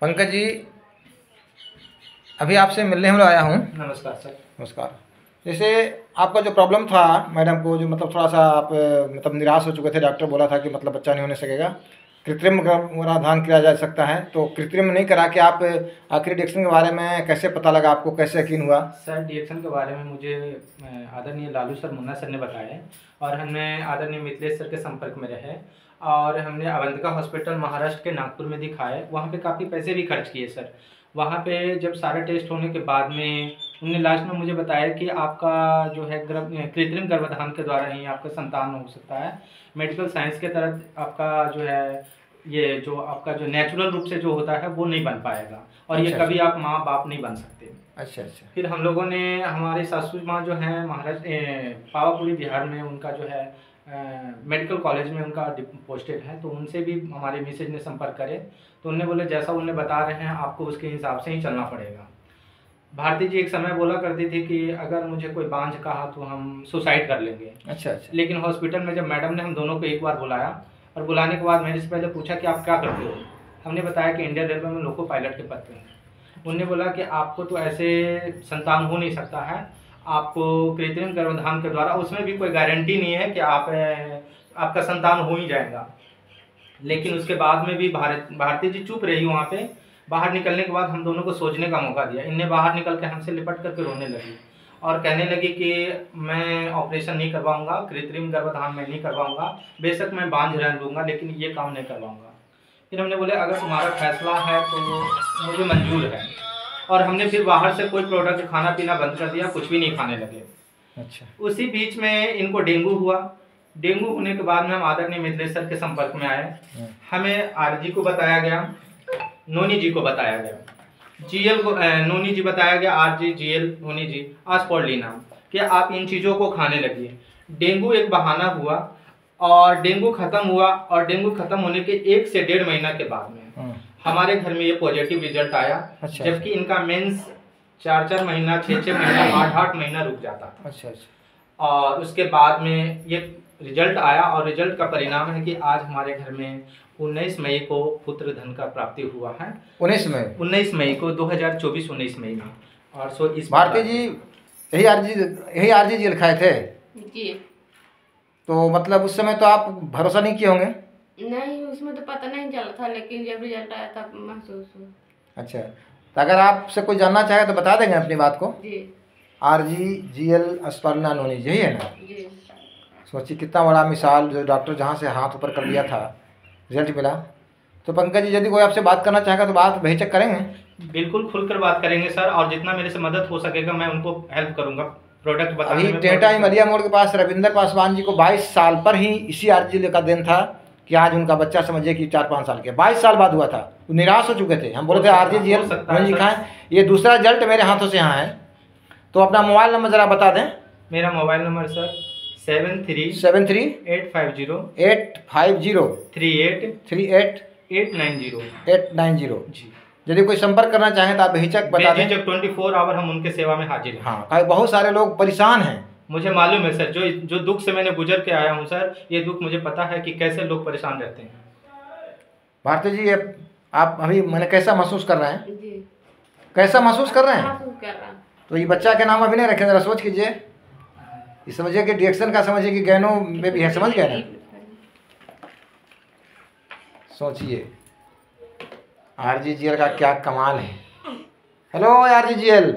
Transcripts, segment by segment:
पंकज जी, अभी आपसे मिलने हम लोग आया हूँ। नमस्कार सर। नमस्कार। जैसे आपका जो प्रॉब्लम था मैडम को, जो मतलब थोड़ा सा आप मतलब निराश हो चुके थे, डॉक्टर बोला था कि मतलब बच्चा नहीं होने सकेगा, कृत्रिम गर्भाधान किया जा सकता है, तो कृत्रिम नहीं करा के आप आखिरी डिएक्शन के बारे में कैसे पता लगा आपको, कैसे यकीन हुआ? सर डिएक्शन के बारे में मुझे आदरणीय लालू सर, मुन्ना सर ने बताया और हमने आदरणीय मिथिलेश सर के संपर्क में रहे और हमने अवंतिका हॉस्पिटल महाराष्ट्र के नागपुर में दिखाए। वहाँ पे काफ़ी पैसे भी खर्च किए सर। वहाँ पे जब सारा टेस्ट होने के बाद में उन्होंने लास्ट में मुझे बताया कि आपका जो है कृत्रिम गर्भाधान के द्वारा ही आपका संतान हो सकता है। मेडिकल साइंस के तरफ आपका जो है ये जो आपका जो नेचुरल रूप से जो होता है वो नहीं बन पाएगा और ये अच्छा, कभी आप माँ बाप नहीं बन सकते। अच्छा अच्छा। फिर हम लोगों ने हमारे सासू माँ जो है महाराष्ट्र पावापुरी बिहार में, उनका जो है मेडिकल कॉलेज में उनका पोस्टेड है, तो उनसे भी हमारे मिसेज ने संपर्क करे तो उन्होंने बोले जैसा उन्हें बता रहे हैं आपको उसके हिसाब से ही चलना पड़ेगा। भारती जी एक समय बोला करती थी कि अगर मुझे कोई बांझ कहा तो हम सुसाइड कर लेंगे। अच्छा अच्छा। लेकिन हॉस्पिटल में जब मैडम ने हम दोनों को एक बार बुलाया और बुलाने के बाद मैंने से पहले पूछा कि आप क्या करते हो, हमने बताया कि इंडियन रेलवे में लोको पायलट के पद पे हैं। उन्होंने बोला कि आपको तो ऐसे संतान हो नहीं सकता है, आपको कृत्रिम गर्भाधान के द्वारा, उसमें भी कोई गारंटी नहीं है कि आपका संतान हो ही जाएगा। लेकिन उसके बाद में भी भारती जी चुप रही वहाँ पे। बाहर निकलने के बाद हम दोनों को सोचने का मौका दिया। इनने बाहर निकल के हमसे लिपट करके रोने लगी और कहने लगी कि मैं ऑपरेशन नहीं करवाऊंगा, कृत्रिम गर्भाधान मैं नहीं करवाऊंगा, बेशक मैं बांझ रह लूँगा लेकिन ये काम नहीं करवाऊंगा। फिर हमने बोले अगर तुम्हारा फैसला है तो मुझे मंजूर है और हमने फिर बाहर से कोई प्रोडक्ट खाना पीना बंद कर दिया, कुछ भी नहीं खाने लगे। अच्छा। उसी बीच में इनको डेंगू हुआ। डेंगू होने के बाद में हम आदरणीय मिथिलेश सर के संपर्क में आए। हमें आरजी को बताया गया, नोनी जी को बताया गया, जीएल को नोनी जी बताया गया, आरजी जीएल नोनी जी आस्पोर्लिना कि आप इन चीज़ों को खाने लगिए। डेंगू एक बहाना हुआ और डेंगू खत्म हुआ और डेंगू खत्म होने के 1 से 1.5 महीना के बाद में हमारे घर में ये पॉजिटिव रिजल्ट आया। अच्छा। जबकि इनका मेंस 4-4 महीना, 6-6 महीना, 8-8 महीना रुक जाता था। अच्छा अच्छा। और उसके बाद में ये रिजल्ट आया और रिजल्ट का परिणाम है कि आज हमारे घर में 19 मई को पुत्र धन का प्राप्ति हुआ है। 19 मई को 2024 19 मई में। और सो इस भारती जी यही आरजी जी लिखाए थे जी। तो मतलब उस समय तो आप भरोसा नहीं किए होंगे? नहीं, उसमें तो पता नहीं चला था, लेकिन जब रिजल्ट आया तब महसूस हुआ। अच्छा, तो अगर आपसे कोई जानना चाहे तो बता देंगे अपनी बात को। जी। आरजी जीएल अस्पर्ना नोनी यही है ना? जी। सोचिए कितना बड़ा मिसाल, जो डॉक्टर जहाँ से हाथ ऊपर कर दिया था, रिजल्ट मिला। तो पंकज जी, यदि कोई आपसे बात करना चाहेगा तो बात बेहिचक करेंगे? बिल्कुल खुलकर बात करेंगे सर, और जितना मेरे से मदद हो सकेगा मैं उनको हेल्प करूंगा प्रोडक्ट बताने में। अभी टेहटा मलिया मोड़ के पास रविंदर पासवान जी को 22 साल पर ही इसी आरजी का दिन था कि आज उनका बच्चा समझिए कि 4-5 साल के 22 साल बाद हुआ था। वो निराश हो चुके थे। हम बोले थे आरजी जी जी खाएं, ये दूसरा रिजल्ट मेरे हाथों से यहाँ है। तो अपना मोबाइल नंबर ज़रा बता दें। मेरा मोबाइल नंबर सर 73 जी। यदि कोई संपर्क करना चाहें तो आप बेहिचक बता दें। 24 आवर हम उनके सेवा में हाजिर हैं। हाँ, बहुत सारे लोग परेशान हैं। मुझे मालूम है सर, जो दुख से मैंने गुजर के आया हूँ सर, ये दुख मुझे पता है कि कैसे लोग परेशान रहते हैं। भारती जी, आप अभी मैंने कैसा महसूस कर रहे हैं? जी। कैसा महसूस कर रहे हैं? महसूस कर रहा हूं। तो ये बच्चा के नाम अभी नहीं रखे, जरा सोच कीजिए। ये समझिए कि डिएक्शन का, समझिए कि गैनो में भी है, समझ गए ना? सोचिए आरजीजीएल का क्या कमाल है। Hello RGGL.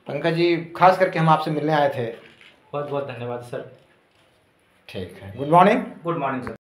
पंकज जी, खास करके हम आपसे मिलने आए थे। बहुत बहुत धन्यवाद सर। ठीक है, good morning. Good morning sir.